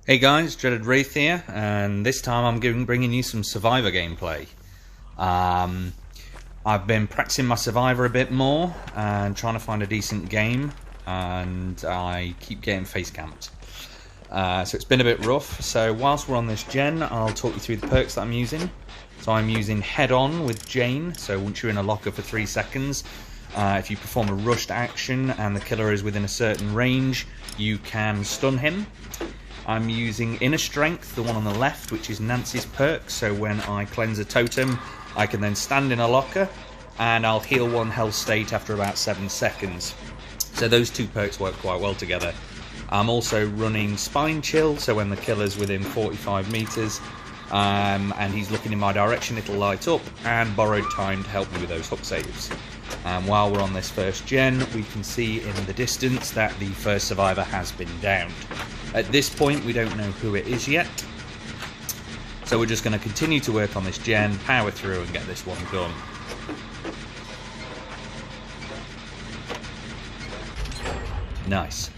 Hey guys, Dreaded Wraith here, and this time I'm bringing you some Survivor gameplay. I've been practicing my Survivor a bit more and trying to find a decent game, and I keep getting face camped. So it's been a bit rough. So whilst we're on this gen, I'll talk you through the perks that I'm using. So I'm using Head On with Jane, so once you're in a locker for 3 seconds, if you perform a rushed action and the killer is within a certain range, you can stun him. I'm using Inner Strength, the one on the left, which is Nancy's perk, so when I cleanse a totem, I can then stand in a locker, and I'll heal 1 health state after about 7 seconds. So those 2 perks work quite well together. I'm also running Spine Chill, so when the killer's within 45 meters, and he's looking in my direction, it'll light up, and Borrowed Time to help me with those hook saves. While we're on this first gen, we can see in the distance that the first survivor has been downed. At this point, we don't know who it is yet, so we're just going to continue to work on this gen, power through and get this one done. Nice.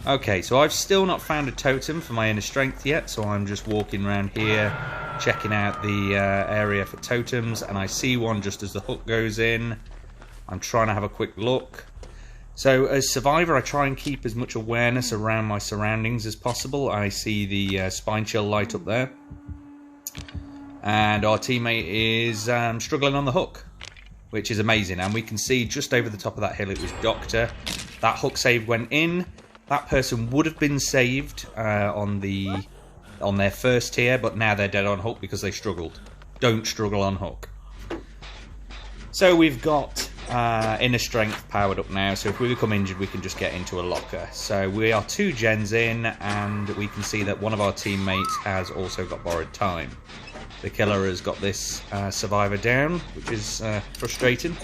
Okay, so I've still not found a totem for my Inner Strength yet, so I'm just walking around here, checking out the area for totems, and I see one just as the hook goes in. I'm trying to have a quick look. So as Survivor, I try and keep as much awareness around my surroundings as possible. I see the Spine Chill light up there, and our teammate is struggling on the hook, which is amazing. And we can see just over the top of that hill it was Doctor. That hook save went in. That person would have been saved on their first tier, but now they're dead on hook because they struggled. Don't struggle on hook. So we've got Inner Strength powered up now, so if we become injured we can just get into a locker. So we are 2 gens in, and we can see that one of our teammates has also got Borrowed Time. The killer has got this survivor down, which is frustrating,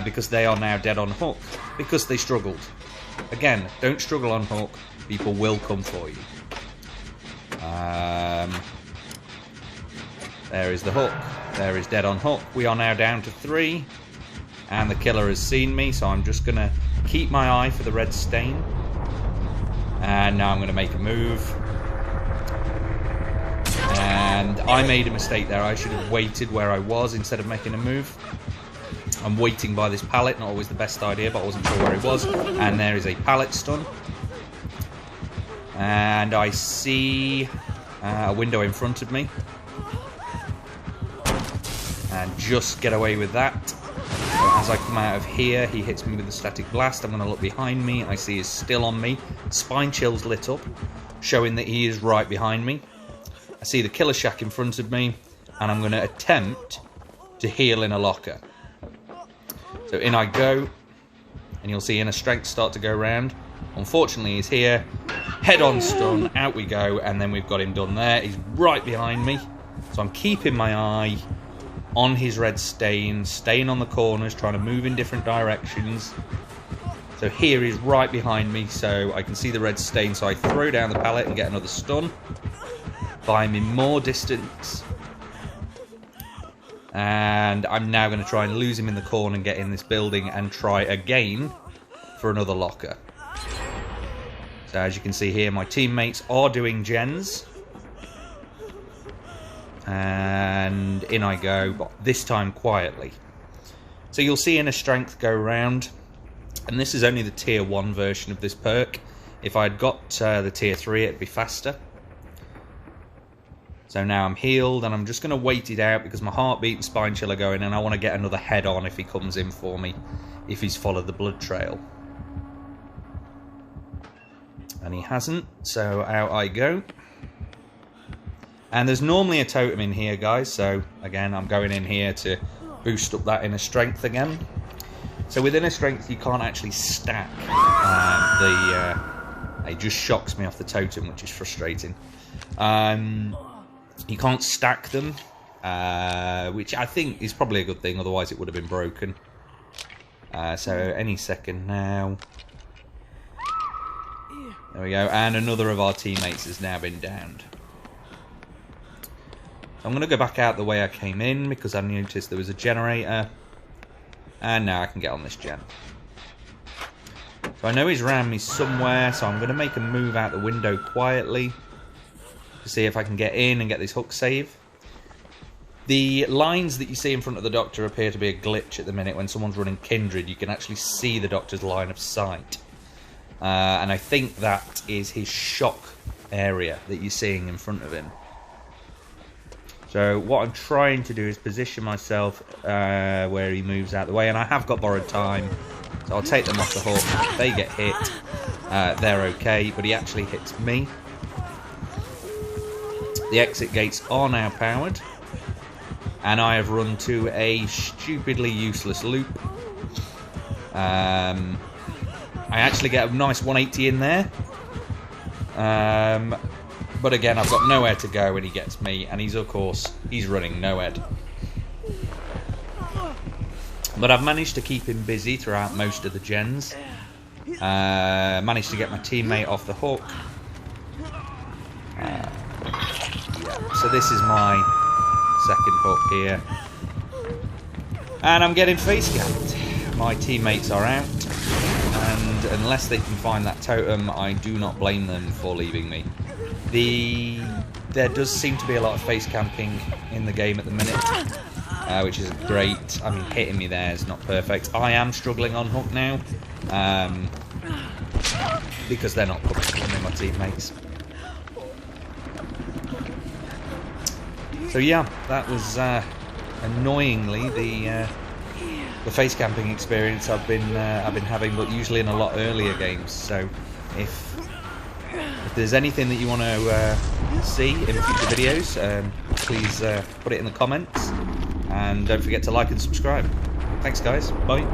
because they are now dead on hook, because they struggled. Again, don't struggle on hook, people will come for you. There is the hook, there is dead on hook. We are now down to 3, and the killer has seen me, so I'm just going to keep my eye for the red stain. And now I'm going to make a move. And I made a mistake there, I should have waited where I was instead of making a move. I'm waiting by this pallet, not always the best idea, but I wasn't sure where it was. And there is a pallet stun. And I see a window in front of me. And just get away with that. As I come out of here, he hits me with a static blast. I'm going to look behind me. I see he's still on me. Spine Chill's lit up, showing that he is right behind me. I see the killer shack in front of me, and I'm going to attempt to heal in a locker. So in I go, and you'll see Inner Strength start to go round. Unfortunately, he's here. Head on stun, out we go, and then we've got him done there. He's right behind me, so I'm keeping my eye on his red stain, staying on the corners, trying to move in different directions. So here he's right behind me, so I can see the red stain, so I throw down the pallet and get another stun. Buy him in more distance. And I'm now going to try and lose him in the corner and get in this building and try again for another locker. So as you can see here, my teammates are doing gens. And in I go, but this time quietly. So you'll see Inner Strength go round. And this is only the tier 1 version of this perk. If I'd got the tier 3, it'd be faster. So now I'm healed, and I'm just going to wait it out because my heartbeat and Spine Chill are going, and I want to get another head on if he comes in for me, if he's followed the blood trail. And he hasn't, so out I go. And there's normally a totem in here, guys, so again, I'm going in here to boost up that Inner Strength again. So with Inner Strength, you can't actually stack. It just shocks me off the totem, which is frustrating. You can't stack them, which I think is probably a good thing, otherwise it would have been broken. So any second now. There we go, and another of our teammates has now been downed. I'm going to go back out the way I came in because I noticed there was a generator. And now I can get on this gen. So I know he's around me somewhere, so I'm going to make a move out the window quietly to see if I can get in and get this hook save. The lines that you see in front of the Doctor appear to be a glitch at the minute. When someone's running Kindred, you can actually see the Doctor's line of sight. And I think that is his shock area that you're seeing in front of him. So what I'm trying to do is position myself where he moves out the way. And I have got borrowed time, so I'll take them off the hook. They get hit. They're okay, but he actually hits me. The exit gates are now powered. And I have run to a stupidly useless loop. I actually get a nice 180 in there. But again, I've got nowhere to go when he gets me. And he's, of course, he's running nowhead. But I've managed to keep him busy throughout most of the gens. Managed to get my teammate off the hook. Yeah. So this is my second hook here, and I'm getting face camped. My teammates are out, and unless they can find that totem, I do not blame them for leaving me. There does seem to be a lot of face camping in the game at the minute, which is great. I mean, hitting me there is not perfect. I am struggling on hook now, because they're not coming, my teammates. So yeah, that was annoyingly the face camping experience I've been having, but usually in a lot earlier games. So if there's anything that you want to see in future videos, please put it in the comments, and don't forget to like and subscribe. Thanks guys, bye.